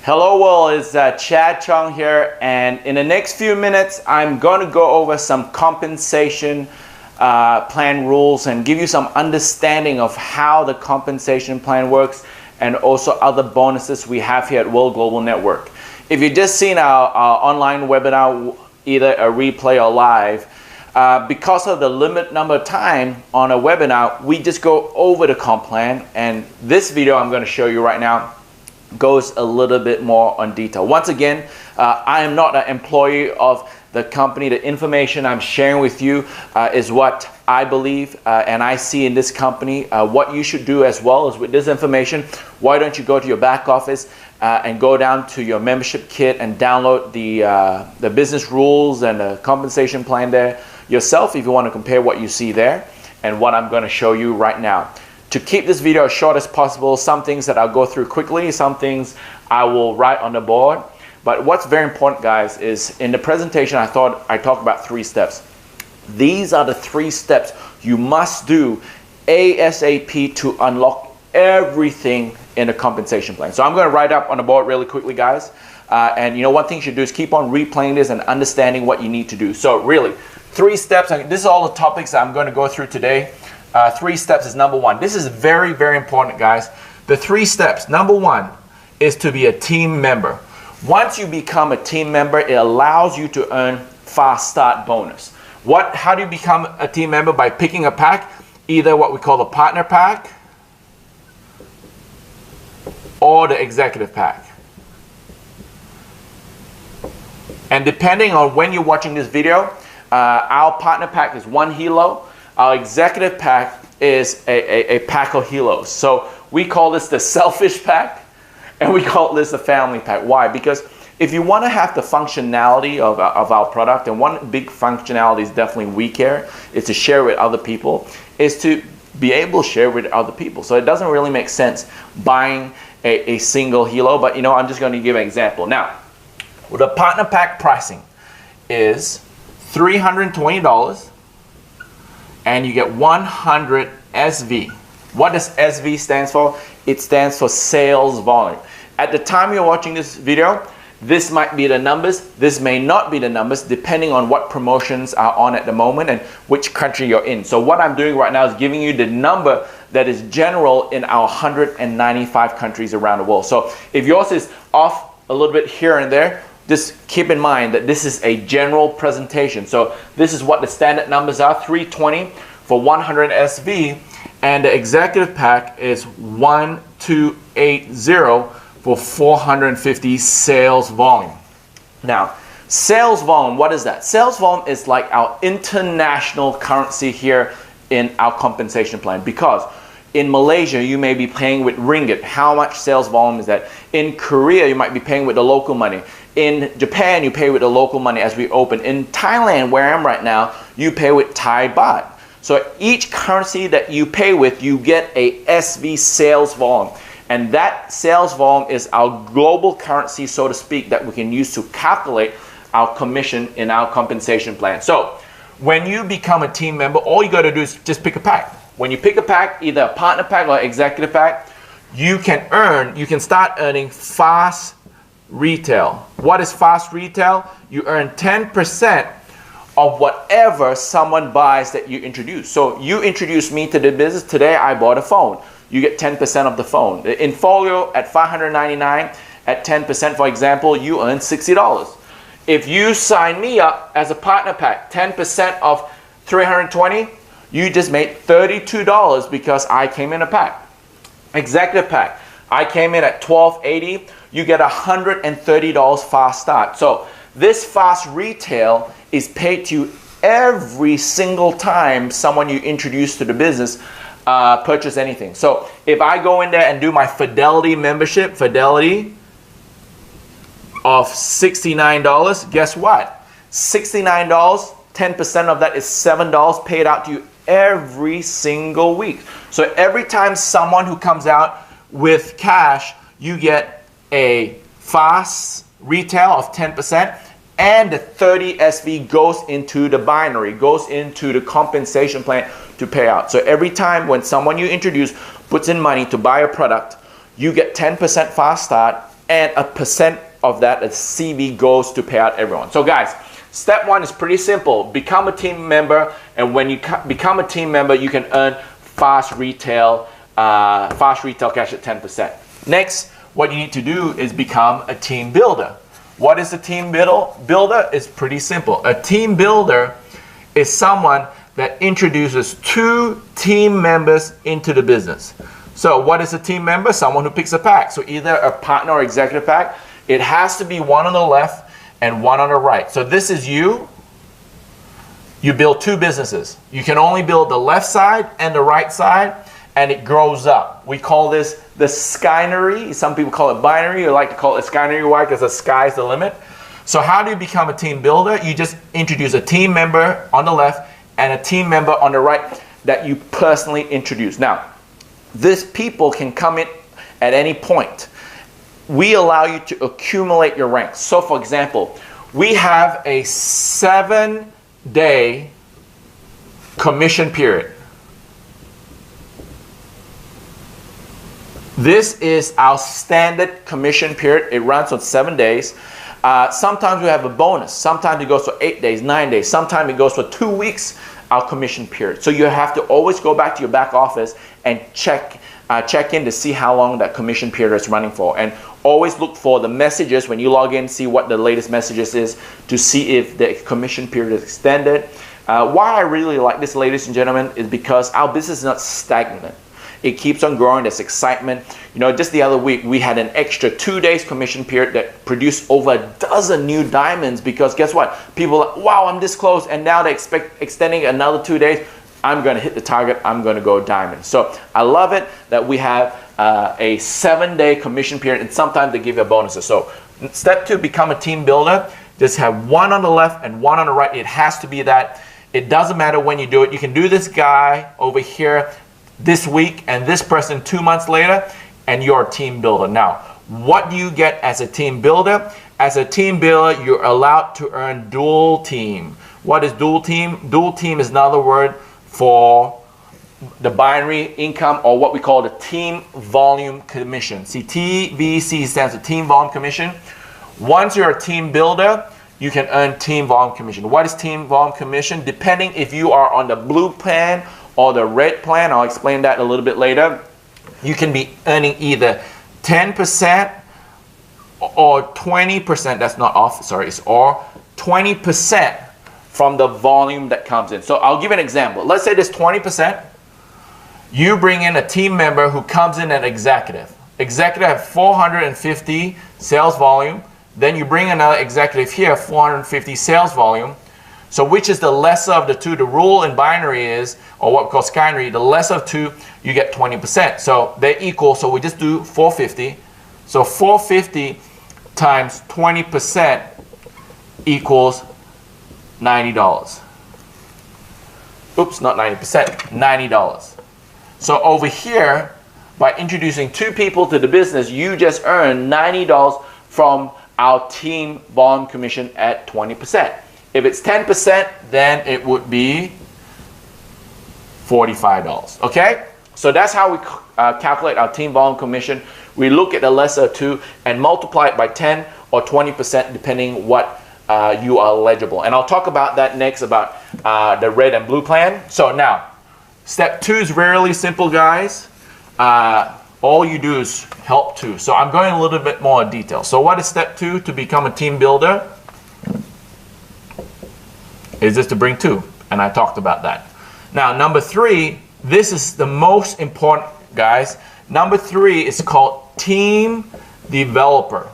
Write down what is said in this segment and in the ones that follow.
Hello world, it's Chad Chong here, and in the next few minutes I'm going to go over some compensation plan rules and give you some understanding of how the compensation plan works and also other bonuses we have here at World Global Network. If you've just seen our online webinar, either a replay or live, because of the limited number of time on a webinar, we just go over the comp plan, and this video I'm going to show you right now goes a little bit more on detail. Once again, I am not an employee of the company. The information I'm sharing with you is what I believe and I see in this company. What you should do as well is with this information, why don't you go to your back office and go down to your membership kit and download the business rules and the compensation plan there yourself if you want to compare what you see there and what I'm going to show you right now. To keep this video as short as possible, some things that I'll go through quickly, some things I will write on the board. But what's very important, guys, is in the presentation I thought I talked about 3 steps. These are the 3 steps you must do ASAP to unlock everything in a compensation plan. So I'm going to write up on the board really quickly, guys. And you know, one thing you should do is keep on replaying this and understanding what you need to do. So really, 3 steps. This is all the topics I'm going to go through today. 3 steps is number 1. This is very, very important, guys. The 3 steps. Number 1 is to be a team member. Once you become a team member, it allows you to earn fast start bonus. How do you become a team member? By picking a pack, either what we call the partner pack or the executive pack. And depending on when you're watching this video, our partner pack is 1 helo. Our executive pack is a pack of helos. So we call this the selfish pack, and we call this the family pack. Why? Because if you want to have the functionality of our product, and one big functionality is definitely we care, is to share with other people, is to be able to share with other people. So it doesn't really make sense buying a single helo, but you know, I'm just going to give an example. Now, the partner pack pricing is $320. And you get 100 SV. What does SV stand for? It stands for sales volume. At the time you're watching this video, this might be the numbers, this may not be the numbers, depending on what promotions are on at the moment and which country you're in. So what I'm doing right now is giving you the number that is general in our 195 countries around the world. So if yours is off a little bit here and there, just keep in mind that this is a general presentation. So this is what the standard numbers are, 320 for 100 SV, and the executive pack is 1280 for 450 sales volume. Now, sales volume, what is that? Sales volume is like our international currency here in our compensation plan, because in Malaysia, you may be paying with ringgit. How much sales volume is that? In Korea, you might be paying with the local money. In Japan, you pay with the local money as we open. In Thailand, where I am right now, you pay with Thai baht. So each currency that you pay with, you get a SV sales volume. And that sales volume is our global currency, so to speak, that we can use to calculate our commission in our compensation plan. So when you become a team member, all you got to do is just pick a pack. When you pick a pack, either a partner pack or executive pack, you can start earning fast retail. What is fast retail? You earn 10% of whatever someone buys that you introduce. So you introduced me to the business. Today I bought a phone. You get 10% of the phone. The Infolio at $599 at 10%, for example, you earn $60. If you sign me up as a partner pack, 10% of 320, you just made $32 because I came in a pack. Executive pack, I came in at $1280. You get $130 fast start. So this fast retail is paid to you every single time someone you introduce to the business purchase anything. So if I go in there and do my Fidelity membership, Fidelity of $69, guess what? $69, 10% of that is $7 paid out to you every single week. So every time someone who comes out with cash, you get a fast retail of 10%, and the 30 SV goes into the binary, goes into the compensation plan to pay out. So every time when someone you introduce puts in money to buy a product, you get 10% fast start and a percent of that as CV goes to pay out everyone. So guys, step one is pretty simple. Become a team member, and when you become a team member, you can earn fast retail cash at 10%. Next, what you need to do is become a team builder. What is a team builder? It's pretty simple. A team builder is someone that introduces 2 team members into the business. So what is a team member? Someone who picks a pack. So either a partner or executive pack. It has to be one on the left and one on the right. So this is you. You build 2 businesses. You can only build the left side and the right side, and it grows up. We call this the skynery. Some people call it binary. I like to call it skynery. Why? Because the sky's the limit. So how do you become a team builder? You just introduce a team member on the left and a team member on the right that you personally introduce. Now, these people can come in at any point. We allow you to accumulate your ranks. So for example, we have a 7-day commission period. This is our standard commission period. It runs on 7 days. Sometimes we have a bonus. Sometimes it goes for 8 days, 9 days. Sometimes it goes for 2 weeks, our commission period. So you have to always go back to your back office and check in to see how long that commission period is running for. And always look for the messages when you log in, see what the latest messages is to see if the commission period is extended. Why I really like this, ladies and gentlemen, is because our business is not stagnant. It keeps on growing. There's excitement. You know, just the other week, we had an extra 2 days commission period that produced over a dozen new diamonds, because guess what? People are like, wow, I'm this close, and now they expect extending another 2 days. I'm going to hit the target. I'm going to go diamond. So I love it that we have a 7-day commission period, and sometimes they give you bonuses. So step 2, become a team builder. Just have one on the left and one on the right. It has to be that. It doesn't matter when you do it. You can do this guy over here this week and this person 2 months later, and you're a team builder. Now, what do you get as a team builder? As a team builder, you're allowed to earn dual team. What is dual team? Dual team is another word for the binary income, or what we call the team volume commission. See, TVC stands for team volume commission. Once you're a team builder, you can earn team volume commission. What is team volume commission? Depending if you are on the blue plan or the red plan, I'll explain that a little bit later. You can be earning either 10% or 20%, that's not off, sorry, it's or 20% from the volume that comes in. So I'll give an example. Let's say there's 20%. You bring in a team member who comes in at executive. Executive have 450 sales volume. Then you bring another executive here, 450 sales volume. So which is the lesser of the two? The rule in binary is, or what we call skynery, the lesser of 2, you get 20%. So they're equal, so we just do 450. So 450 times 20% equals $90. Oops, not 90%, $90. So over here, by introducing 2 people to the business, you just earn $90 from our team volume commission at 20%. If it's 10%, then it would be $45, okay? So that's how we calculate our team volume commission. We look at the lesser of 2 and multiply it by 10 or 20% depending what you are eligible. And I'll talk about that next, about the red and blue plan. So now, step 2 is really simple, guys. All you do is help 2. So I'm going a little bit more in detail. So what is step 2 to become a team builder? Is just to bring 2, and I talked about that. Now, number 3, this is the most important, guys. Number 3 is called team developer.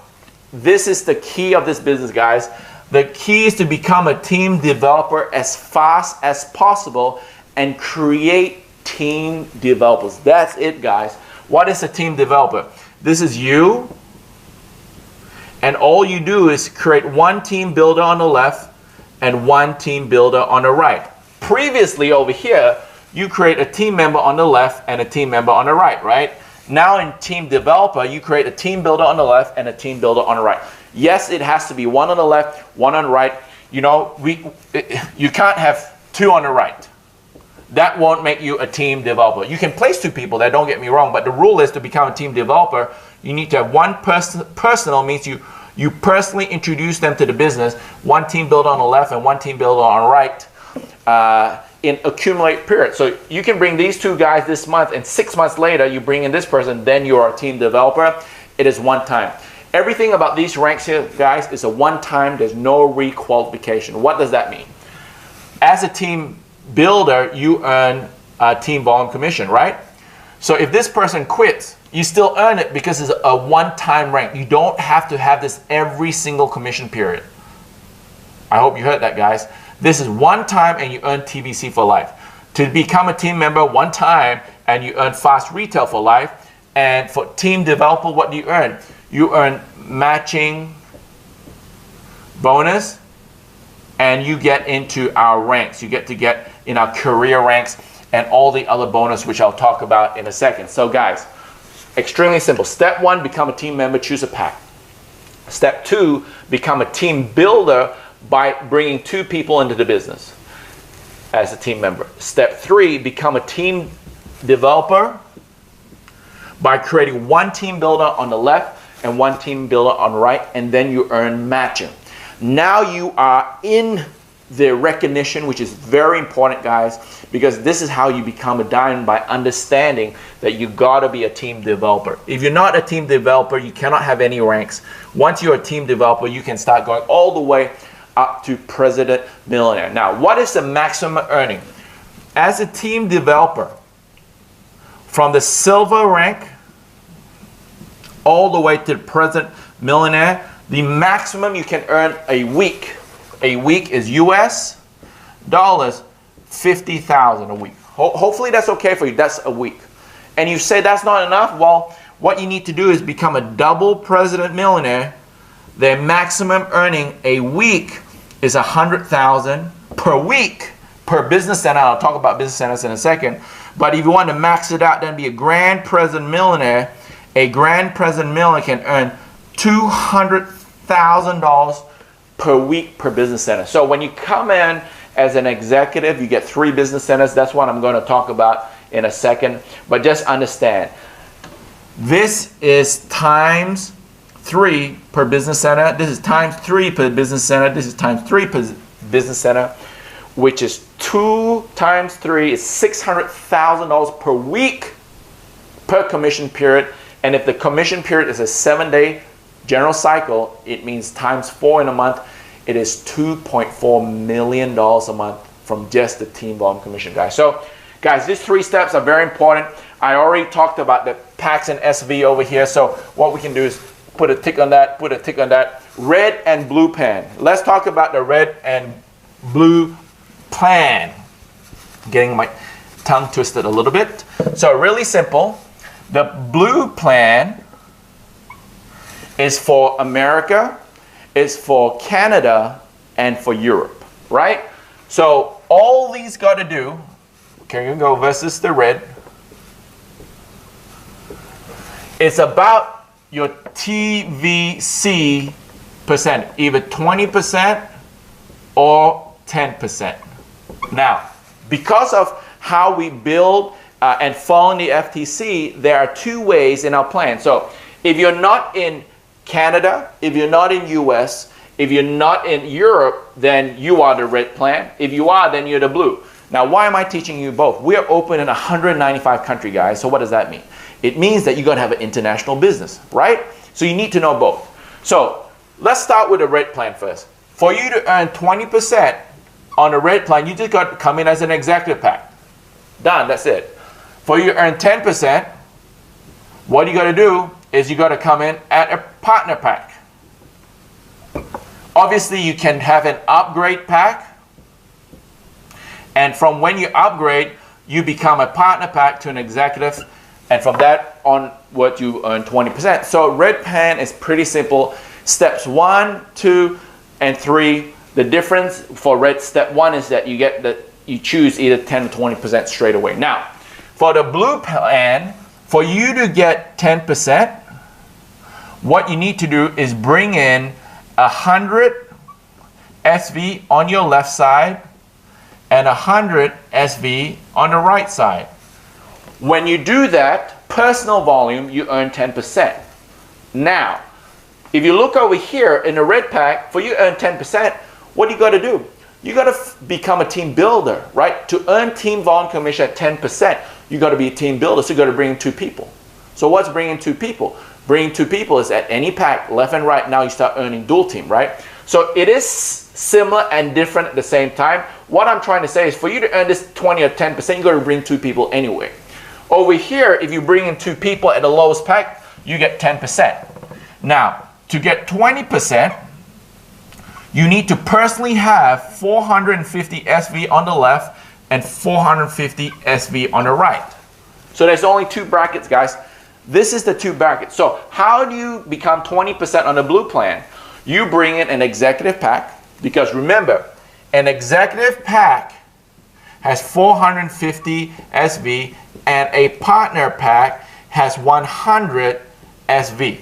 This is the key of this business, guys. The key is to become a team developer as fast as possible and create team developers. That's it, guys. What is a team developer? This is you, and all you do is create one team builder on the left and one team builder on the right. Previously over here, you create a team member on the left and a team member on the right, right? Now in team developer, you create a team builder on the left and a team builder on the right. Yes, it has to be one on the left, one on the right. You know, you can't have 2 on the right. that won't make you a team developer. You can place two people there, don't get me wrong, but the rule is to become a team developer, you need to have one person. Personal means you personally introduce them to the business, one team builder on the left and one team builder on the right, in accumulate period. So you can bring these two guys this month, and 6 months later you bring in this person, then you're a team developer. It is one time. Everything about these ranks here, guys, is a one time. There's no requalification. What does that mean? As a team builder, you earn a team volume commission, right? So if this person quits, you still earn it because it's a one-time rank. You don't have to have this every single commission period. I hope you heard that, guys. This is one time and you earn TVC for life. To become a team member, one time, and you earn fast retail for life. And for team developer, what do you earn? You earn matching bonus, and you get into our ranks. You get to get in our career ranks and all the other bonus, which I'll talk about in a second. So guys, extremely simple. Step 1, become a team member, choose a pack. Step 2, become a team builder by bringing 2 people into the business as a team member. Step 3, become a team developer by creating one team builder on the left and one team builder on the right, and then you earn matching. Now you are in the recognition, which is very important, guys, because this is how you become a diamond, by understanding that you gotta be a team developer. If you're not a team developer, you cannot have any ranks. Once you're a team developer, you can start going all the way up to president millionaire. Now, what is the maximum earning? As a team developer, from the silver rank all the way to the president millionaire, the maximum you can earn a week is US dollars 50,000 a week. Hopefully that's okay for you. That's a week. And you say that's not enough? Well, what you need to do is become a double president millionaire. Their maximum earning a week is 100,000 per week per business center. I'll talk about business centers in a second. But if you want to max it out, then be a grand president millionaire. A grand president millionaire can earn $200,000 per week per business center. So when you come in as an executive, you get 3 business centers. That's what I'm going to talk about in a second. But just understand, this is times 3 per business center. This is times 3 per business center. This is times 3 per business center, which is 2 times 3 is $600,000 per week per commission period. And if the commission period is a 7-day general cycle, it means times 4 in a month. It is $2.4 million a month from just the team volume commission, guys. So, guys, these 3 steps are very important. I already talked about the PAX and SV over here. So what we can do is put a tick on that, put a tick on that. Red and blue plan. Let's talk about the red and blue plan. Getting my tongue twisted a little bit. So really simple. The blue plan is for America, is for Canada, and for Europe, right? So all these got to do, can you go versus the red, it's about your TVC percent, either 20% or 10%. Now, because of how we build and following the FTC, there are 2 ways in our plan. So if you're not in Canada, if you're not in US, if you're not in Europe, then you are the red plan. If you are, then you're the blue. Now, why am I teaching you both? We are open in 195 countries, guys. So what does that mean? It means that you're going to have an international business, right? So you need to know both. So let's start with the red plan first. For you to earn 20% on the red plan, you just got to come in as an executive pack. Done, that's it. For you to earn 10%, what you got to do is you got to come in at a partner pack. Obviously, you can have an upgrade pack. And from when you upgrade, you become a partner pack to an executive. And from that onward, you earn 20%. So red plan is pretty simple. Steps 1, 2, and 3. The difference for red, step 1 is that you choose either 10 or 20% straight away. Now, for the blue plan, for you to get 10%, what you need to do is bring in 100 SV on your left side and 100 SV on the right side. When you do that, personal volume, you earn 10%. Now, if you look over here in the red pack, for you to earn 10%, what do you got to do? You got to become a team builder, right? To earn team volume commission at 10%, you got to be a team builder, so you got to bring in 2 people. So what's bringing 2 people? Bringing 2 people is at any pack, left and right, now you start earning dual team, right? So it is similar and different at the same time. What I'm trying to say is for you to earn this 20 or 10%, you got to bring 2 people anyway. Over here, if you bring in 2 people at the lowest pack, you get 10%. Now, to get 20%, you need to personally have 450 SV on the left and 450 SV on the right. So there's only 2 brackets, guys. This is the 2 brackets. So how do you become 20% on the blue plan? You bring in an executive pack, because remember, an executive pack has 450 SV and a partner pack has 100 SV.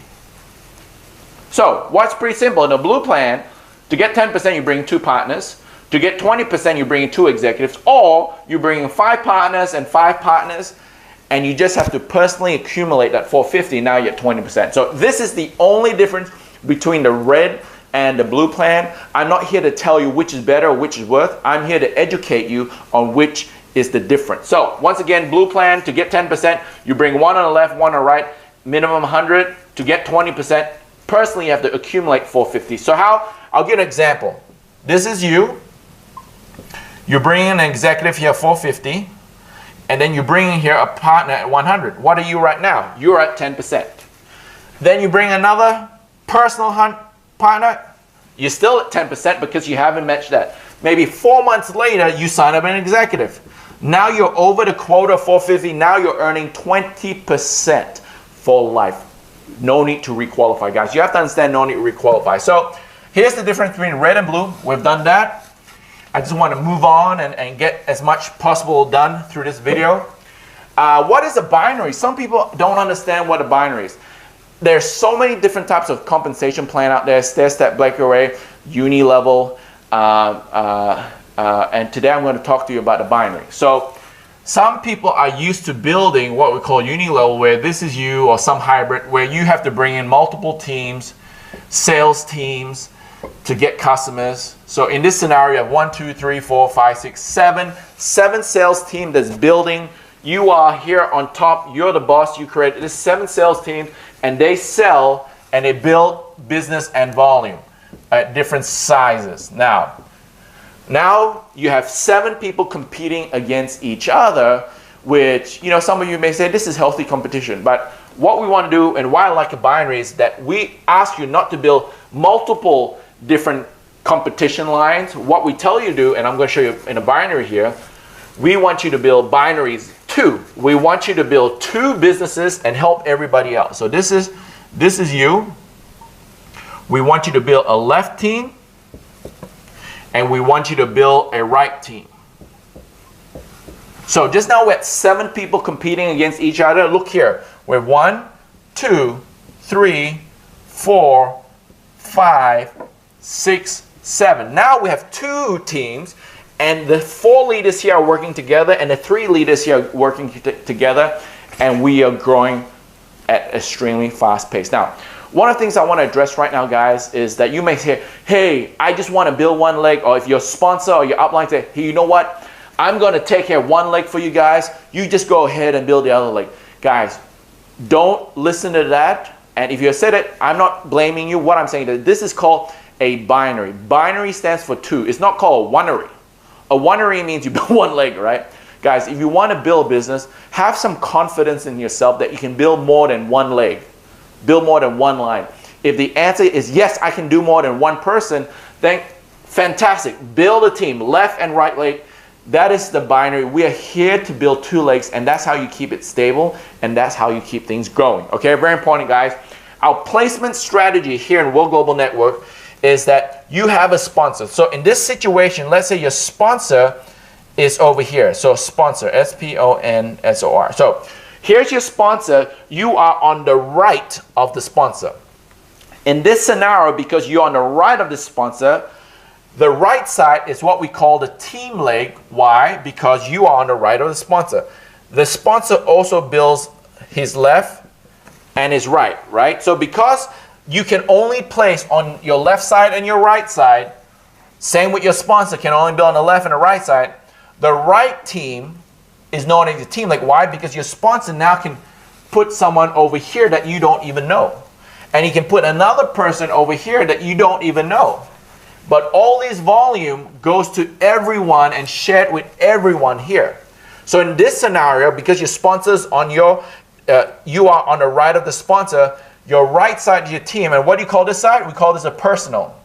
So what's pretty simple? In the blue plan, to get 10%, you bring 2 partners. To get 20%, you bring in 2 executives, or you bring in 5 partners and 5 partners, and you just have to personally accumulate that 450. Now you get 20%. So this is the only difference between the red and the blue plan. I'm not here to tell you which is better or which is worse. I'm here to educate you on which is the difference. So once again, blue plan, to get 10%, you bring 1 on the left, 1 on the right, minimum 100. To get 20%, personally you have to accumulate 450. So how? I'll give an example. This is you. You bring in an executive here, 450, and then you bring in here a partner at 100. What are you right now? You're at 10%. Then you bring another personal partner, you're still at 10% because you haven't matched that. Maybe 4 months later, you sign up an executive. Now you're over the quota 450. Now you're earning 20% for life. No need to requalify, guys. You have to understand no need to requalify. So here's the difference between red and blue. We've done that. I just want to move on and get as much possible done through this video. What is a binary? Some people don't understand what a binary is. There's so many different types of compensation plan out there. Stair-step, Blake Array, uni-level, and today I'm going to talk to you about the binary. So some people are used to building what we call uni-level, where this is you, or some hybrid, where you have to bring in multiple teams, sales teams, to get customers. So in this scenario, you have 1, 2, 3, 4, 5, 6, 7 sales team that's building. You are here on top. You're the boss. You created this 7 sales team, and they sell and they build business and volume at different sizes. Now you have 7 people competing against each other, which, you know, some of you may say this is healthy competition. But what we want to do, and why I like a binary, is that we ask you not to build multiple different competition lines. What we tell you to do, and I'm going to show you in a binary here, we want you to build binaries 2. We want you to build 2 businesses and help everybody else. So this is you. We want you to build a left team, and we want you to build a right team. So just now we had 7 people competing against each other. Look here. We have 1, 2, 3, 4, 5, 6, 7. Now we have 2 teams, and the 4 leaders here are working together, and the 3 leaders here are working together, and we are growing at extremely fast pace. Now, one of the things I want to address right now, guys, is that you may say, hey, I just want to build 1 leg, or if your sponsor or your upline say, hey, you know what? I'm going to take care of 1 leg for you guys. You just go ahead and build the other leg. Guys, don't listen to that. And if you said it, I'm not blaming you. What I'm saying is this is called a binary. Binary stands for 2. It's not called a oneary. A oneary means you build 1 leg, right? Guys, if you want to build a business, have some confidence in yourself that you can build more than 1 leg. Build more than 1 line. If the answer is yes, I can do more than 1 person, then fantastic. Build a team, left and right leg. That is the binary. We are here to build 2 legs, and that's how you keep it stable, and that's how you keep things growing. Okay, very important, guys. Our placement strategy here in World Global Network is that you have a sponsor. So in this situation, let's say your sponsor is over here. So sponsor, S-P-O-N-S-O-R. So here's your sponsor. You are on the right of the sponsor. In this scenario, because you're on the right of the sponsor, The right side is what we call the team leg. Why? Because you are on the right of the sponsor. The sponsor also bills his left and his right, right? So because you can only place on your left side and your right side, same with your sponsor, can only bill on the left and the right side, the right team is known as the team leg. Why? Because your sponsor now can put someone over here that you don't even know. And he can put another person over here that you don't even know. But all this volume goes to everyone and shared with everyone here. So in this scenario, because your sponsor's on your, you are on the right of the sponsor, your right side is your team. And what do you call this side? We call this a personal.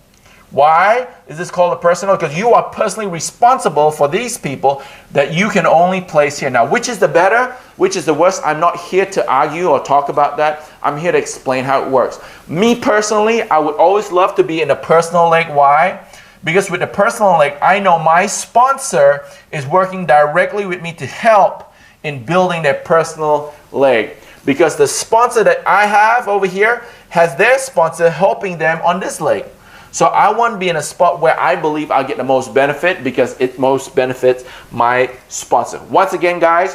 Why is this called a personal? Because you are personally responsible for these people that you can only place here. Now, which is the better? Which is the worst? I'm not here to argue or talk about that. I'm here to explain how it works. Me personally, I would always love to be in the personal leg. Why? Because with the personal leg, I know my sponsor is working directly with me to help in building their personal leg. Because the sponsor that I have over here has their sponsor helping them on this leg. So I want to be in a spot where I believe I'll get the most benefit because it most benefits my sponsor. Once again, guys,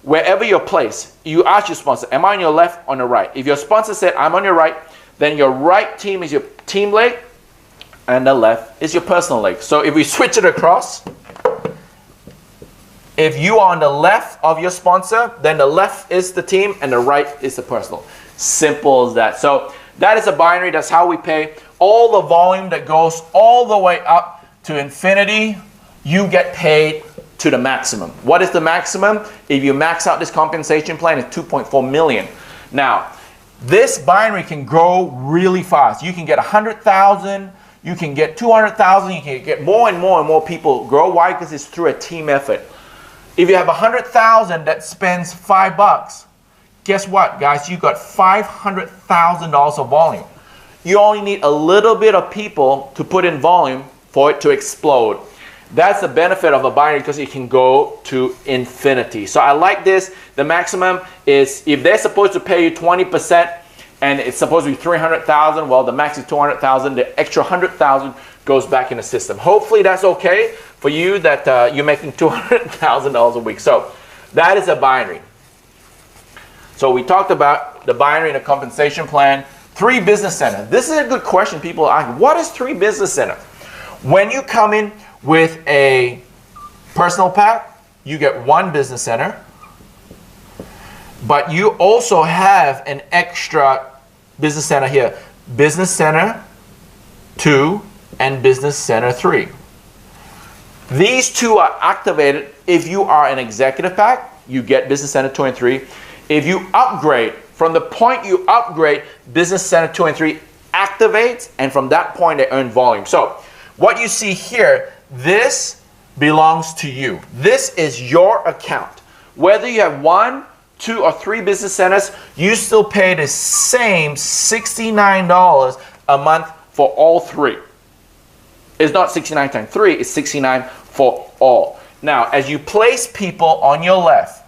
wherever you're placed, you ask your sponsor, am I on your left or on the right? If your sponsor said, I'm on your right, then your right team is your team leg and the left is your personal leg. So if we switch it across, if you are on the left of your sponsor, then the left is the team and the right is the personal. Simple as that. So that is a binary. That's how we pay. All the volume that goes all the way up to infinity, you get paid to the maximum. What is the maximum? If you max out this compensation plan, it's 2.4 million. Now, this binary can grow really fast. You can get 100,000, you can get 200,000, you can get more and more and more people grow. Why? Because it's through a team effort. If you have 100,000 that spends $5, guess what, guys? You got $500,000 of volume. You only need a little bit of people to put in volume for it to explode. That's the benefit of a binary because it can go to infinity. So I like this. The maximum is if they're supposed to pay you 20% and it's supposed to be 300,000, well, the max is 200,000. The extra 100,000 goes back in the system. Hopefully that's okay for you that you're making $200,000 a week. So that is a binary. So we talked about the binary and the compensation plan. 3 business center. This is a good question people ask. What is 3 business center? When you come in with a personal pack, you get 1 business center, but you also have an extra business center here. Business center 2 and business center 3. These 2 are activated if you are an executive pack. You get business center 2 and 3. If you upgrade, from the point you upgrade, business center 2 and 3 activates, and from that point they earn volume. So what you see here, this belongs to you. This is your account. Whether you have 1, 2, or 3 business centers, you still pay the same $69 a month for all 3. It's not 69 times 3, it's 69 for all. Now, as you place people on your left,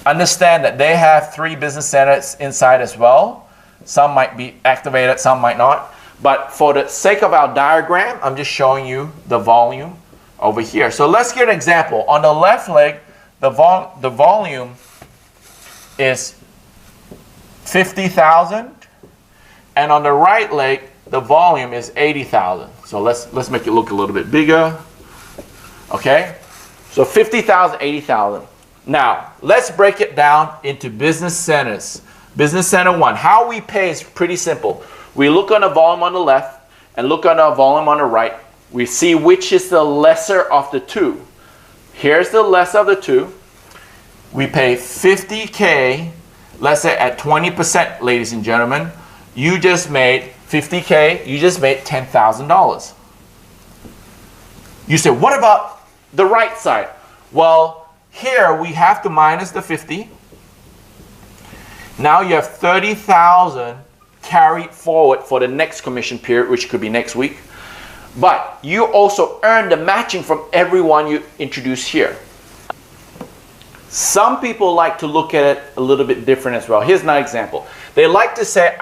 understand that they have 3 business centers inside as well. Some might be activated, some might not. But for the sake of our diagram, I'm just showing you the volume over here. So let's get an example. On the left leg, the volume is 50,000. And on the right leg, the volume is 80,000. So let's make it look a little bit bigger. Okay? So 50,000, 80,000. Now, let's break it down into business centers. Business center 1. How we pay is pretty simple. We look on the volume on the left and look on the volume on the right. We see which is the lesser of the 2. Here's the lesser of the 2. We pay 50K, let's say at 20%, ladies and gentlemen. You just made 50K, you just made $10,000. You say, what about the right side? Well, here we have to minus the 50. Now you have 30,000 carried forward for the next commission period, which could be next week. But you also earn the matching from everyone you introduce here. Some people like to look at it a little bit different as well. Here's an example. They like to say,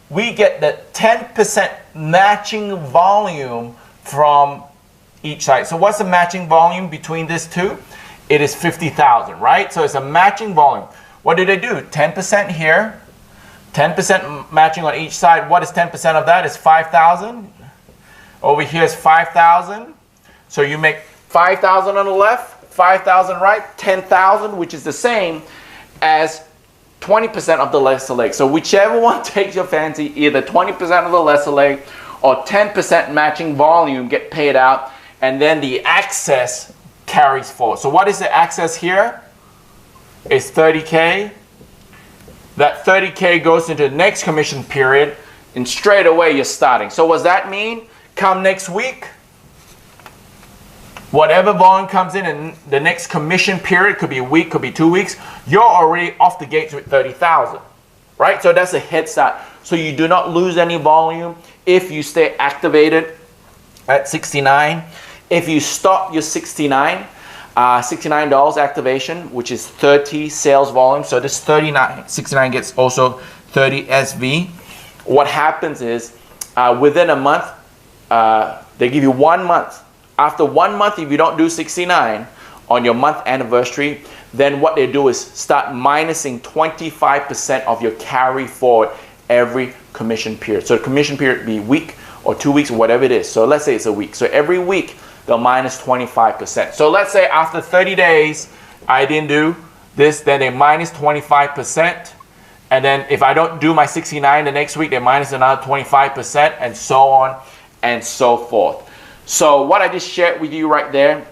we get the 10% matching volume from each side. So what's the matching volume between these two? It is 50,000, right? So it's a matching volume. What do they do? 10% here, 10% matching on each side. What is 10% of that? It's 5,000. Over here is 5,000. So you make 5,000 on the left, 5,000 right, 10,000, which is the same as 20% of the lesser leg. So whichever one takes your fancy, either 20% of the lesser leg or 10% matching volume get paid out, and then the excess carries forward. So what is the excess here? It's 30K. That 30K goes into the next commission period, and straight away you're starting. So what does that mean? Come next week, whatever volume comes in the next commission period, could be a week, could be 2 weeks, you're already off the gates with 30,000, right? So that's a head start. So you do not lose any volume if you stay activated at 69. If you stop your $69 activation, which is 30 sales volume, so this 69 gets also 30 SV. What happens is within a month, they give you 1 month. After 1 month, if you don't do 69 on your month anniversary, then what they do is start minusing 25% of your carry forward every commission period. So the commission period be a week or 2 weeks, whatever it is. So let's say it's a week. So every week, they'll minus 25%. So let's say after 30 days, I didn't do this, then they minus 25%. And then if I don't do my 69 the next week, they minus another 25%, and so on and so forth. So what I just shared with you right there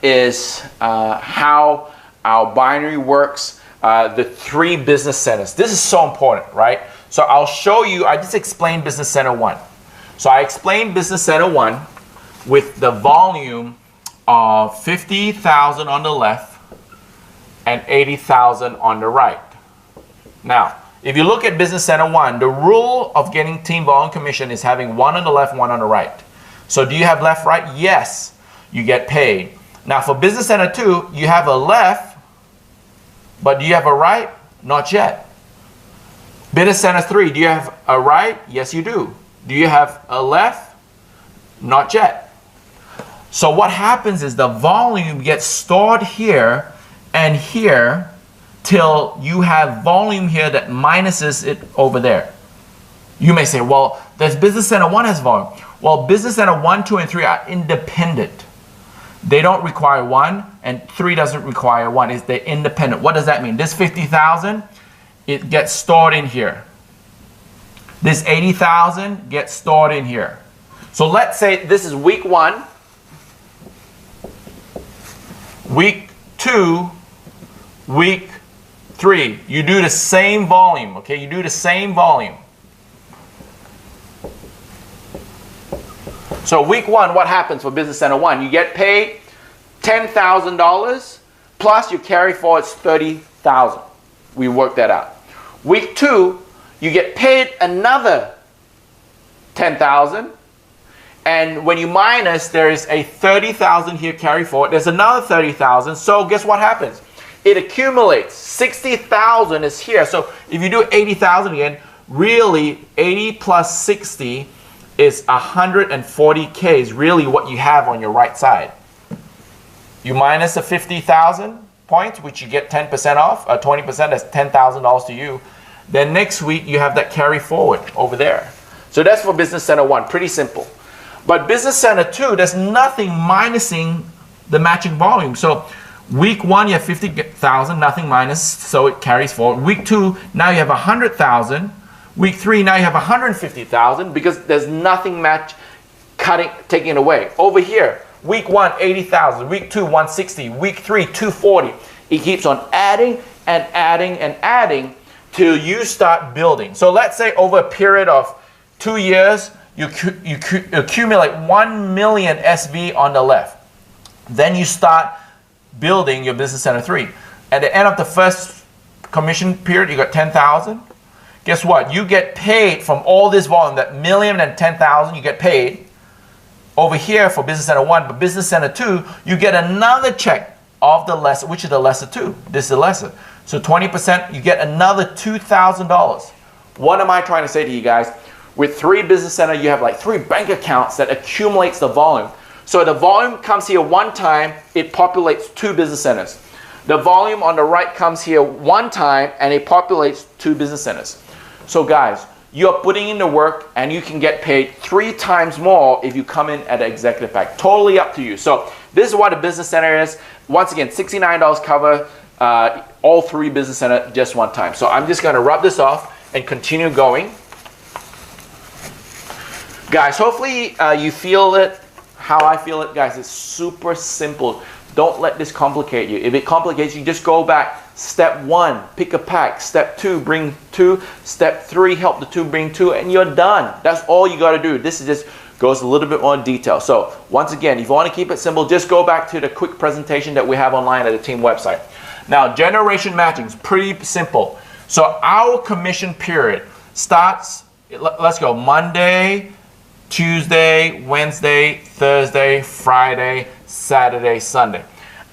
is how our binary works, the 3 business centers. This is so important, right? So I'll show you, I just explained business center 1. So I explained business center 1 with the volume of 50,000 on the left and 80,000 on the right. Now, if you look at business center 1, the rule of getting team volume commission is having 1 on the left, 1 on the right. So do you have left, right? Yes, you get paid. Now for business center 2, you have a left, but do you have a right? Not yet. Business center 3, do you have a right? Yes, you do. Do you have a left? Not yet. So what happens is the volume gets stored here and here till you have volume here that minuses it over there. You may say, well, there's business center 1 has volume. Well, business center 1, 2, and 3 are independent. They don't require 1, and 3 doesn't require 1. They're independent. What does that mean? This 50,000, it gets stored in here. This 80,000 gets stored in here. So let's say this is week 1, week 2, week 3. You do the same volume, okay? You do the same volume. So week 1, what happens for business center 1? You get paid $10,000 plus your carry forward is $30,000. We worked that out. Week 2, you get paid another $10,000, and when you minus, there is a $30,000 here carry forward. There's another $30,000. So guess what happens? It accumulates. $60,000 is here. So if you do $80,000 again, really 80 plus 60 is 140K is really what you have on your right side. You minus the 50,000 points, which you get 10% off, 20%, that's $10,000 to you. Then next week you have that carry forward over there. So that's for business center 1, pretty simple. But business center 2, there's nothing minusing the matching volume. So week 1 you have 50,000, nothing minus, so it carries forward. Week 2, now you have 100,000. Week 3, now you have 150,000 because there's nothing taking it away. Over here, week 1, 80,000. Week 2, 160. Week 3, 240. It keeps on adding and adding and adding till you start building. So let's say over a period of 2 years, you accumulate 1 million SV on the left. Then you start building your business center 3. At the end of the first commission period, you got 10,000. Guess what? You get paid from all this volume, that million and 10,000, you get paid over here for business center 1, but business center 2, you get another check of the lesser, which is the lesser 2. This is the lesser. So 20%, you get another $2,000. What am I trying to say to you guys? With 3 business center, you have like 3 bank accounts that accumulates the volume. So the volume comes here one time, it populates 2 business centers. The volume on the right comes here one time and it populates 2 business centers. So guys, you're putting in the work and you can get paid 3 times more if you come in at an executive pack. Totally up to you. So this is what a business center is. Once again, $69 cover all 3 business center just one time. So I'm just gonna rub this off and continue going. Guys, hopefully you feel it how I feel it. Guys, it's super simple. Don't let this complicate you. If it complicates you, just go back. Step 1, pick a pack. Step 2, bring 2. Step 3, help the 2 bring 2, and you're done. That's all you got to do. This is just goes a little bit more in detail. So once again, if you want to keep it simple, just go back to the quick presentation that we have online at the team website. Now, generation matching is pretty simple. So our commission period starts, let's go, Monday, Tuesday, Wednesday, Thursday, Friday, Saturday, Sunday.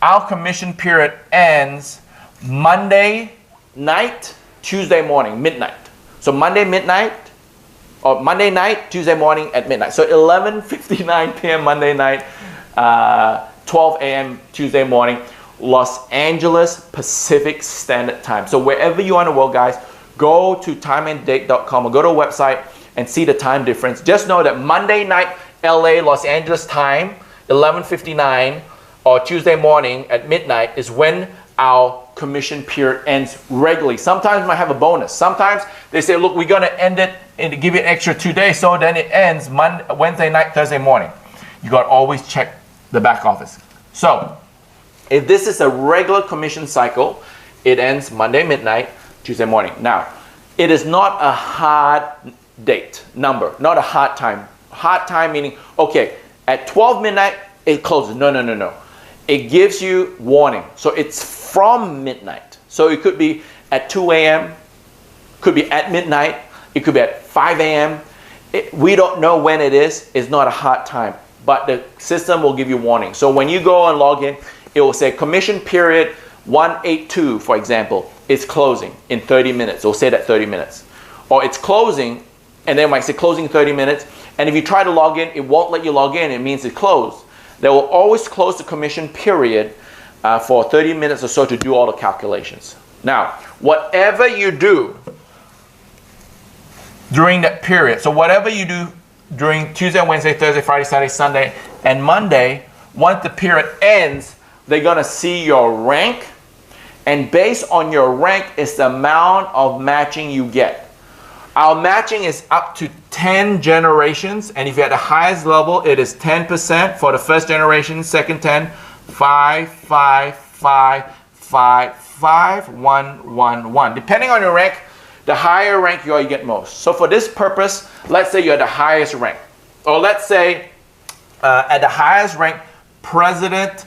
Our commission period ends Monday night, Tuesday morning, midnight. So Monday midnight, or Monday night, Tuesday morning at midnight. So 11:59 p.m. Monday night, 12 a.m. Tuesday morning, Los Angeles Pacific Standard Time. So wherever you are in the world, guys, go to timeanddate.com or go to a website and see the time difference. Just know that Monday night, LA, Los Angeles time, 11:59, or Tuesday morning at midnight is when our commission period ends regularly. Sometimes we might have a bonus. Sometimes they say, look, we're gonna end it and give you an extra 2 days, so then it ends Wednesday night, Thursday morning. You gotta always check the back office. So if this is a regular commission cycle, it ends Monday midnight, Tuesday morning. Now, it is not a hard date number, not a hard time. Hard time meaning, okay, at 12 midnight, it closes. No, no, no, no. It gives you warning. So it's from midnight. So it could be at 2 a.m., could be at midnight, it could be at 5 a.m. We don't know when it is. It's not a hard time, but the system will give you warning. So when you go and log in, it will say commission period 182, for example, is closing in 30 minutes. It will say that 30 minutes. Or it's closing, and then it might say closing 30 minutes. And if you try to log in, it won't let you log in. It means it's closed. They will always close the commission period for 30 minutes or so to do all the calculations. Now, whatever you do during that period, so whatever you do during Tuesday, Wednesday, Thursday, Friday, Saturday, Sunday, and Monday, once the period ends, they're going to see your rank, and based on your rank is the amount of matching you get. Our matching is up to 10 generations, and if you're at the highest level, it is 10% for the first generation, second 10, 5, 5, 5, 5, 5, 1, 1, 1. Depending on your rank, the higher rank you are, you get most. So for this purpose, let's say you're at the highest rank. Or let's say at the highest rank, president,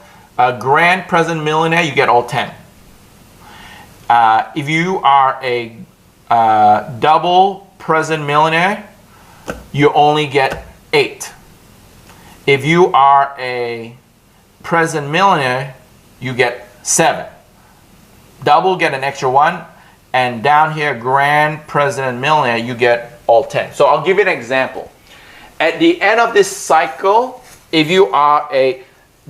grand president millionaire, you get all 10. If you are a double president millionaire, you only get 8. If you are a president millionaire, you get 7. Double, get an extra 1, and down here, grand president millionaire, you get all 10. So I'll give you an example. At the end of this cycle, if you are a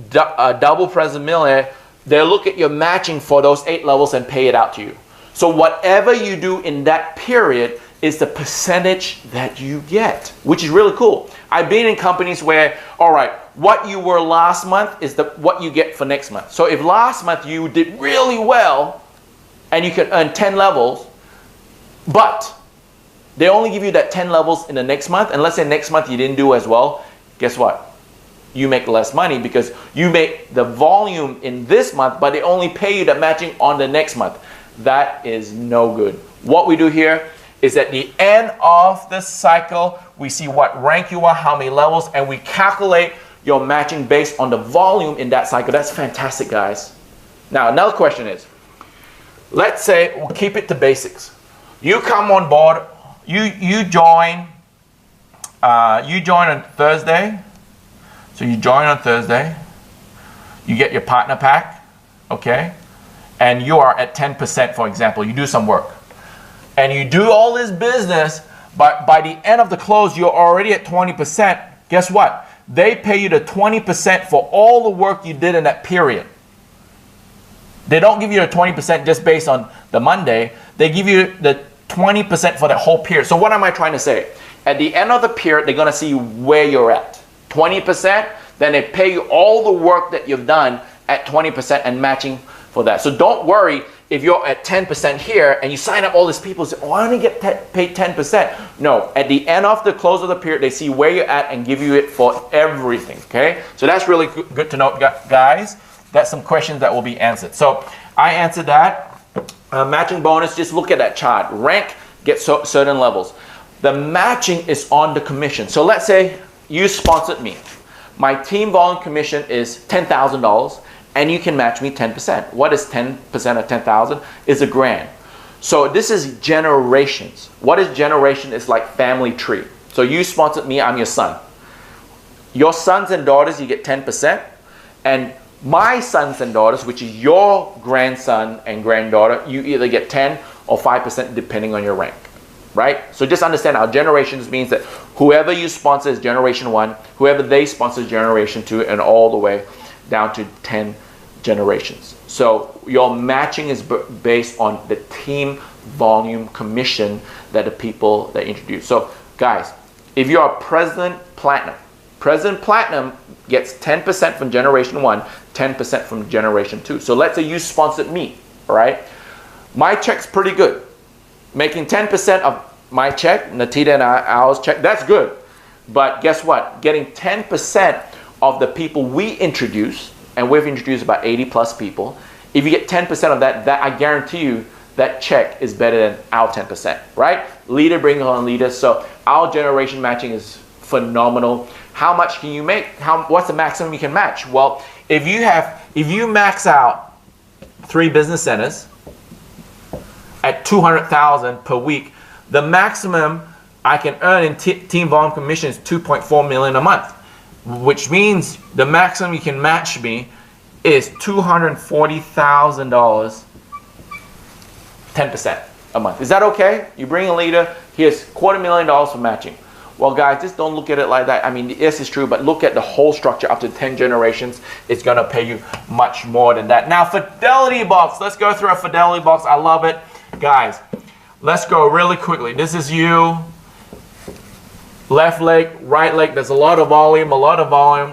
double president millionaire, they'll look at your matching for those 8 levels and pay it out to you. So whatever you do in that period is the percentage that you get, which is really cool. I've been in companies where, all right, what you were last month is what you get for next month. So if last month you did really well and you could earn 10 levels, but they only give you that 10 levels in the next month, and let's say next month you didn't do as well, guess what? You make less money because you make the volume in this month, but they only pay you the matching on the next month. That is no good. What we do here is at the end of the cycle, we see what rank you are, how many levels, and we calculate your matching based on the volume in that cycle. That's fantastic, guys. Now, another question is, let's say we'll keep it to basics. You come on board, you join on Thursday. So you join on Thursday, you get your partner pack, okay? And you are at 10%, for example. You do some work. And you do all this business, But by the end of the close, you're already at 20%. Guess what? They pay you the 20% for all the work you did in that period. They don't give you the 20% just based on the Monday. They give you the 20% for the whole period. So what am I trying to say? At the end of the period, they're going to see where you're at. 20%, then they pay you all the work that you've done at 20% and matching for that. So don't worry if you're at 10% here and you sign up all these people and say, oh, I only get paid 10%. No, at the end of the close of the period, they see where you're at and give you it for everything, okay? So that's really good to know, guys. That's some questions that will be answered. So I answered that. Matching bonus, just look at that chart. Rank gets certain levels. The matching is on the commission. So let's say you sponsored me. My team volume commission is $10,000 and you can match me 10%. What is 10% of 10,000? It's $1,000. So this is generations. What is generation? It's like family tree. So you sponsored me, I'm your son. Your sons and daughters, you get 10%. And my sons and daughters, which is your grandson and granddaughter, you either get 10 or 5% depending on your rank, right? So just understand our generations means that whoever you sponsor is generation 1, whoever they sponsor is generation 2, and all the way down to 10 generations. So your matching is based on the team volume commission that the people that introduce. So guys, if you are President Platinum gets 10% from generation 1, 10% from generation 2. So let's say you sponsored me, all right? My check's pretty good. Making 10% of my check, Natita and ours check, that's good. But guess what? Getting 10% of the people we introduce, and we've introduced about 80 plus people, if you get 10% of that, I guarantee you that check is better than our 10%, right? Leader brings on leader. So our generation matching is phenomenal. How much can you make? What's the maximum you can match? Well, if you max out 3 business centers at $200,000 per week, the maximum I can earn in team volume commission is $2.4 million a month, which means the maximum you can match me is $240,000, 10% a month. Is that okay? You bring a leader, here's $250,000 for matching. Well, guys, just don't look at it like that. I mean, yes, it's true, but look at the whole structure up to 10 generations. It's going to pay you much more than that. Now, Fidelity Box. Let's go through a Fidelity Box. I love it. Guys, let's go really quickly. This is you. Left leg, right leg. There's a lot of volume,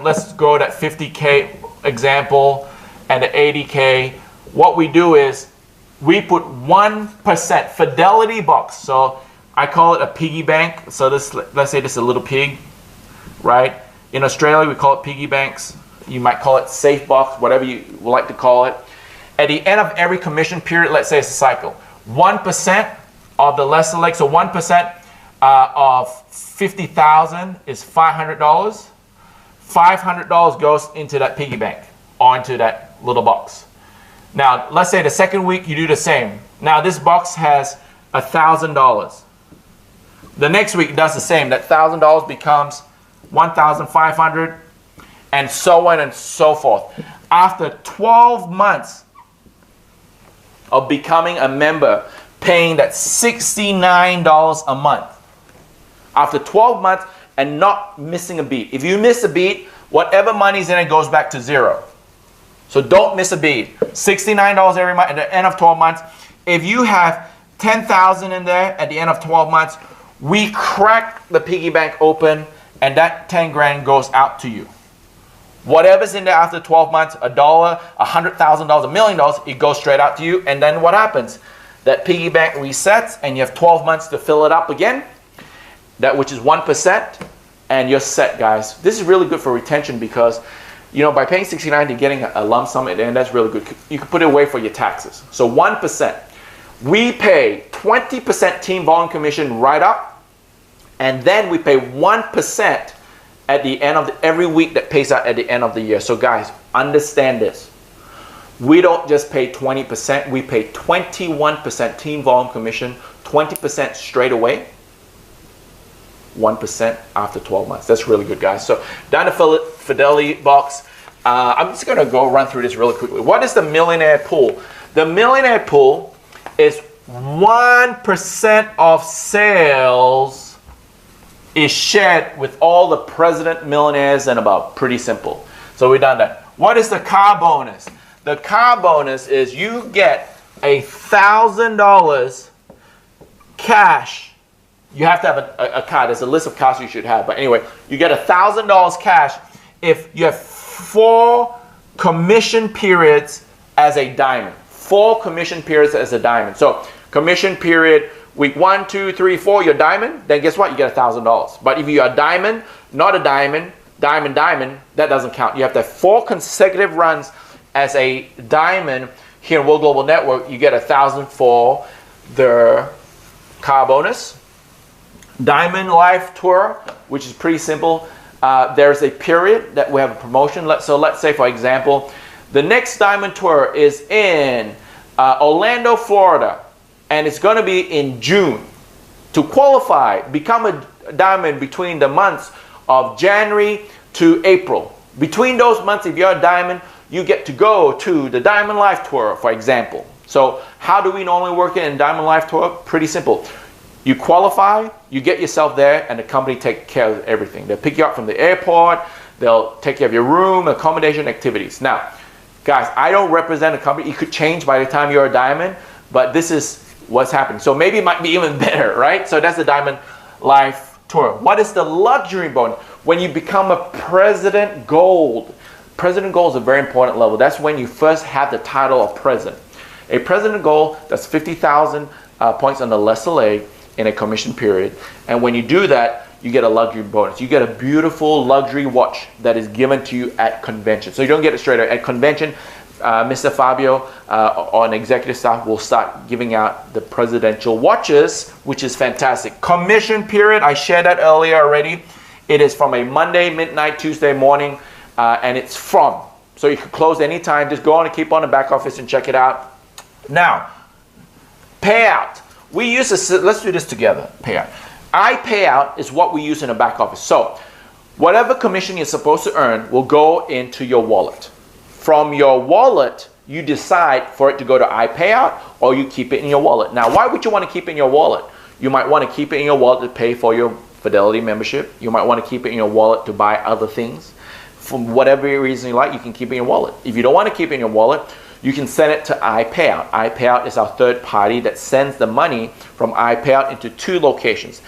Let's go that 50K example and the 80K. What we do is we put 1% Fidelity Box. So I call it a piggy bank. So this, let's say this is a little pig, right? In Australia, we call it piggy banks. You might call it safe box, whatever you would like to call it. At the end of every commission period, let's say it's a cycle, 1% of the lesser leg, so 1% of 50,000 is $500. $500 goes into that piggy bank or into that little box. Now, let's say the second week you do the same. Now this box has $1,000. The next week it does the same. That $1,000 becomes $1,500, and so on and so forth. After 12 months of becoming a member, paying that $69 a month. After 12 months and not missing a beat. If you miss a beat, whatever money's in it goes back to zero. So don't miss a beat. $69 every month at the end of 12 months. If you have $10,000 in there at the end of 12 months, we crack the piggy bank open and that 10 grand goes out to you. Whatever's in there after 12 months, $1, $100,000, $1 million, it goes straight out to you. And then what happens? That piggy bank resets and you have 12 months to fill it up again. That which is 1%, and you're set, guys. This is really good for retention because, you know, by paying $69 to getting a lump sum at the end, that's really good. You can put it away for your taxes. So 1%. We pay 20% team volume commission right up, and then we pay 1% at the end of every week that pays out at the end of the year. So guys, understand this. We don't just pay 20%, we pay 21% team volume commission, 20% straight away, 1% after 12 months. That's really good, guys. So down the Fidelity Box, I'm just going to go run through this really quickly. What is the millionaire pool? The millionaire pool is 1% of sales is shared with all the president millionaires and above. Pretty simple. So we've done that. What is the car bonus? The car bonus is you get $1,000 cash. You have to have a car. There's a list of cars you should have. But anyway, you get $1,000 cash if you have 4 commission periods as a diamond. 4 commission periods as a diamond. So commission period, week 1, 2, 3, 4, you're diamond, then guess what? You get $1,000. But if you're a diamond, not a diamond, diamond, that doesn't count. You have to have 4 consecutive runs as a diamond here in World Global Network. You get $1,000 for the car bonus. Diamond Life Tour, which is pretty simple. There's a period that we have a promotion. So let's say, for example, the next Diamond Tour is in Orlando, Florida, and it's going to be in June. To qualify, become a diamond between the months of January to April. Between those months, if you're a diamond, you get to go to the Diamond Life Tour, for example. So how do we normally work it in Diamond Life Tour? Pretty simple. You qualify, you get yourself there, and the company take care of everything. They'll pick you up from the airport, they'll take care of your room, accommodation, activities. Now, guys, I don't represent a company. It could change by the time you're a diamond, but this is what's happening. So maybe it might be even better, right? So that's the Diamond Life Tour. What is the luxury bonus? When you become a President Gold. President Gold is a very important level. That's when you first have the title of president. A President Gold, that's 50,000 points on the lesser leg in a commission period. And when you do that, you get a luxury bonus. You get a beautiful luxury watch that is given to you at convention. So you don't get it straight away. At convention, Mr. Fabio on executive staff will start giving out the presidential watches, which is fantastic. Commission period, I shared that earlier already. It is from a Monday, midnight, Tuesday morning, and it's from. So you can close anytime. Just go on and keep on the back office and check it out. Now, payout. We use this, let's do this together, payout. iPayout is what we use in the back office. So whatever commission you're supposed to earn will go into your wallet. From your wallet, you decide for it to go to iPayout or you keep it in your wallet. Now, why would you want to keep it in your wallet? You might want to keep it in your wallet to pay for your Fidelity membership. You might want to keep it in your wallet to buy other things. For whatever reason you like, you can keep it in your wallet. If you don't want to keep it in your wallet, you can send it to iPayout. iPayout is our third party that sends the money from iPayout into 2 locations.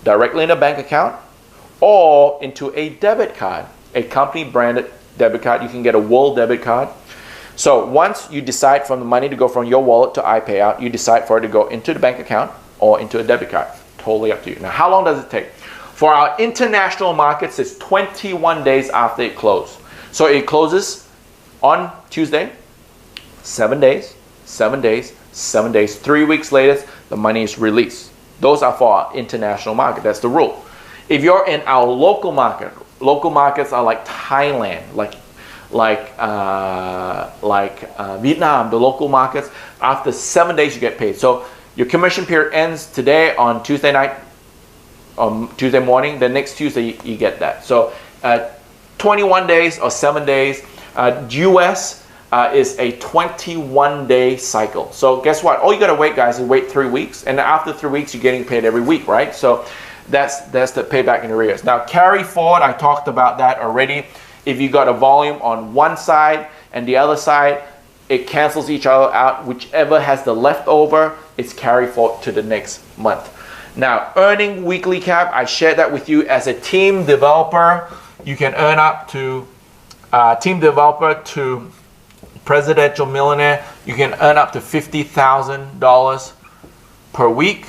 Directly in a bank account or into a debit card. A company branded debit card. You can get a World debit card. So once you decide from the money to go from your wallet to iPayout, you decide for it to go into the bank account or into a debit card. Totally up to you. Now, how long does it take? For our international markets, it's 21 days after it closes. So it closes on Tuesday, 7 days, 7 days, 7 days. 3 weeks later, the money is released. Those are for our international market. That's the rule. If you're in our local markets are like Thailand, like Vietnam, the local markets. After 7 days, you get paid. So your commission period ends today on Tuesday night, Tuesday morning. The next Tuesday, you get that. So 21 days or 7 days. US is a 21-day cycle. So guess what? All you gotta wait, guys, is wait 3 weeks, and after 3 weeks, you're getting paid every week, right? So that's the payback in arrears. Now, carry forward, I talked about that already. If you got a volume on one side and the other side, it cancels each other out. Whichever has the leftover, it's carry forward to the next month. Now, earning weekly cap, I shared that with you as a team developer. You can earn up to team developer to presidential millionaire. You can earn up to $50,000 per week.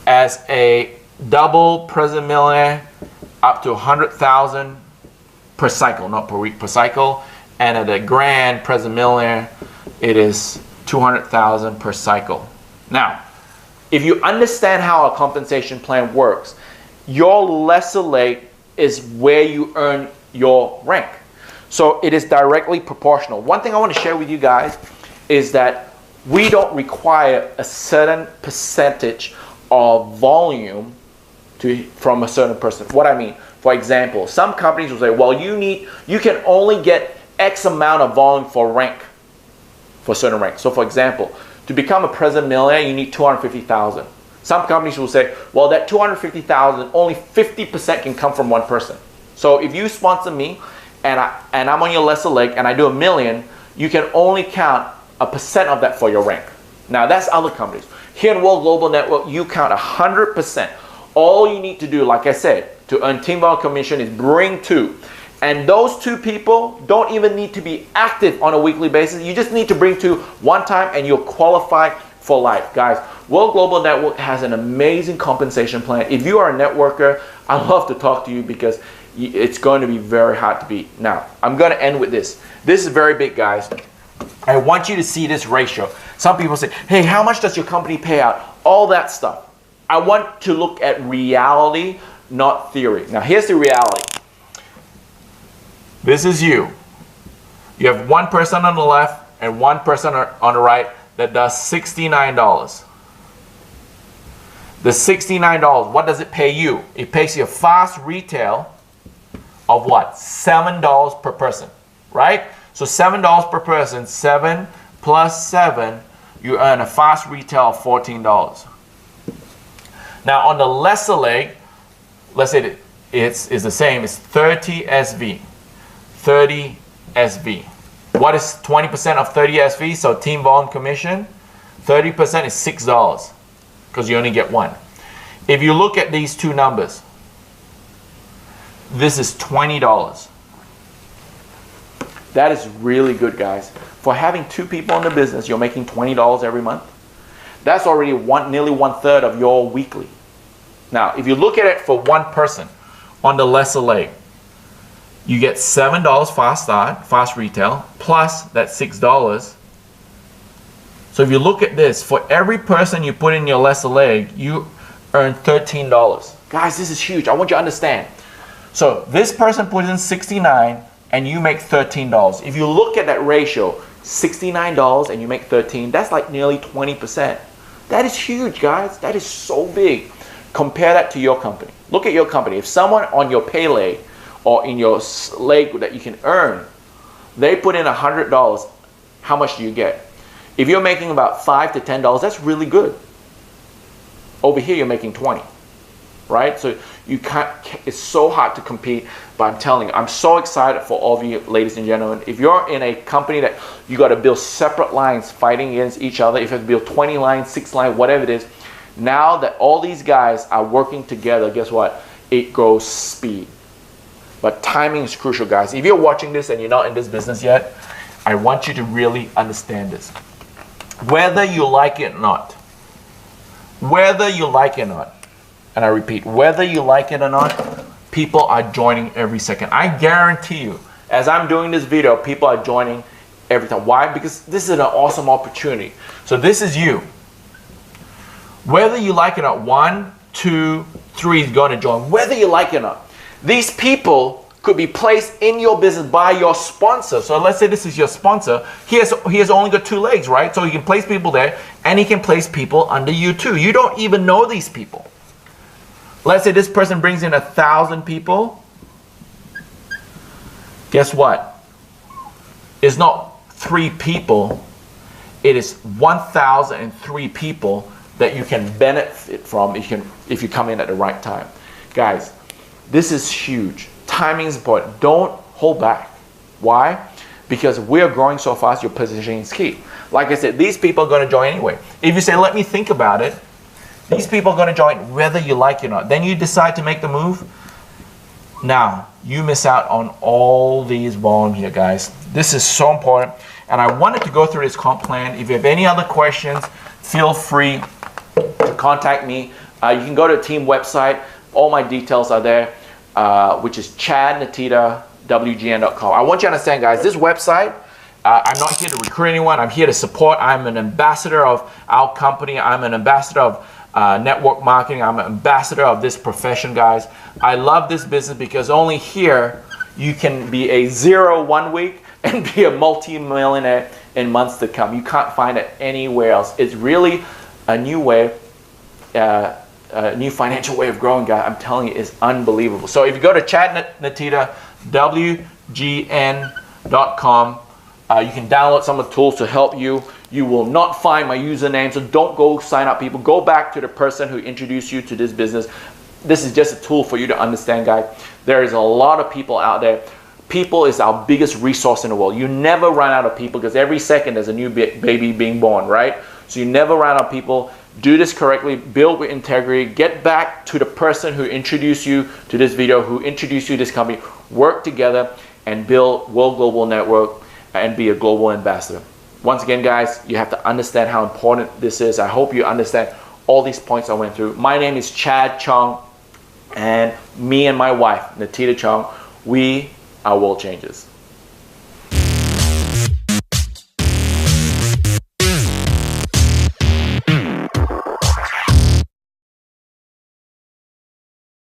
As a double president millionaire, up to $100,000 per cycle, not per week, per cycle. And at a grand president millionaire, it is $200,000 per cycle. Now, if you understand how a compensation plan works, your lesser leg is where you earn your rank. So it is directly proportional. One thing I want to share with you guys is that we don't require a certain percentage of volume from a certain person. What I mean, for example, some companies will say, well, you can only get X amount of volume for rank, for certain rank. So for example, to become a president millionaire, you need 250,000. Some companies will say, well, that 250,000, only 50% can come from one person. So if you sponsor me and I'm on your lesser leg and I do $1 million, you can only count 1% of that for your rank. Now that's other companies. Here in World Global Network, you count 100%. All you need to do, like I said, to earn team volume commission is bring 2. And those 2 people don't even need to be active on a weekly basis. You just need to bring 2 one time and you'll qualify for life. Guys, World Global Network has an amazing compensation plan. If you are a networker, I'd love to talk to you because it's going to be very hard to beat. Now, I'm going to end with this. This is very big, guys. I want you to see this ratio. Some people say, hey, how much does your company pay out? All that stuff. I want to look at reality, not theory. Now, here's the reality. This is you. You have one person on the left and one person on the right that does $69. The $69, what does it pay you? It pays you a fast retail of what? $7 per person, right? So $7 per person, 7 plus 7, you earn a fast retail of $14. Now on the lesser leg, let's say it's the same, it's 30 SV. 30 SV. What is 20% of 30 SV? So team volume commission, 30% is $6 because you only get one. If you look at these 2 numbers, this is $20. That is really good, guys. For having 2 people in the business, you're making $20 every month. That's already nearly 1/3 of your weekly. Now, if you look at it for one person on the lesser leg, you get $7 fast start, fast retail, plus that $6. So if you look at this, for every person you put in your lesser leg, you earn $13. Guys, this is huge. I want you to understand. So this person puts in 69 and you make $13. If you look at that ratio, $69 and you make 13, that's like nearly 20%. That is huge, guys. That is so big. Compare that to your company. Look at your company. If someone on your pay leg or in your leg that you can earn, they put in $100, how much do you get? If you're making about $5 to $10, that's really good. Over here, you're making 20, right? So you can't, it's so hard to compete, but I'm telling you, I'm so excited for all of you, ladies and gentlemen. If you're in a company that you got to build separate lines fighting against each other, if you have to build 20 lines, 6 lines, whatever it is, now that all these guys are working together, guess what? It grows speed. But timing is crucial, guys. If you're watching this and you're not in this business yet, I want you to really understand this. Whether you like it or not, whether you like it or not, and I repeat, whether you like it or not, people are joining every second. I guarantee you, as I'm doing this video, people are joining every time. Why? Because this is an awesome opportunity. So this is you. Whether you like it or not, 1, 2, 3 is going to join. Whether you like it or not. These people could be placed in your business by your sponsor. So let's say this is your sponsor. He has only got 2 legs, right? So he can place people there and he can place people under you too. You don't even know these people. Let's say this person brings in 1,000 people. Guess what? It's not 3 people. It is 1,003 people that you can benefit from if you come in at the right time. Guys, this is huge. Timing is important. Don't hold back. Why? Because we're growing so fast, your positioning is key. Like I said, these people are going to join anyway. If you say, let me think about it, these people are going to join whether you like it or not. Then you decide to make the move. Now, you miss out on all these volume here, guys. This is so important. And I wanted to go through this comp plan. If you have any other questions, feel free to contact me. You can go to the team website. All my details are there, which is chadnatitawgn.com. I want you to understand, guys, this website, I'm not here to recruit anyone. I'm here to support. I'm an ambassador of our company. I'm an ambassador of network marketing. I'm an ambassador of this profession, guys. I love this business because only here you can be a 0 1 week and be a multi-millionaire in months to come. You can't find it anywhere else. It's really a new way, a new financial way of growing, guys. I'm telling you, it's unbelievable. So if you go to chadnatitawgn.com, You can download some of the tools to help you. You will not find my username, so don't go sign up people. Go back to the person who introduced you to this business. This is just a tool for you to understand, guys. There is a lot of people out there. People is our biggest resource in the world. You never run out of people because every second there's a new baby being born, right? So you never run out of people. Do this correctly, build with integrity, get back to the person who introduced you to this video, who introduced you to this company, work together and build World Global Network and be a global ambassador. Once again, guys, you have to understand how important this is. I hope you understand all these points I went through. My name is Chad Chong, and me and my wife, Natita Chong, we are world changers.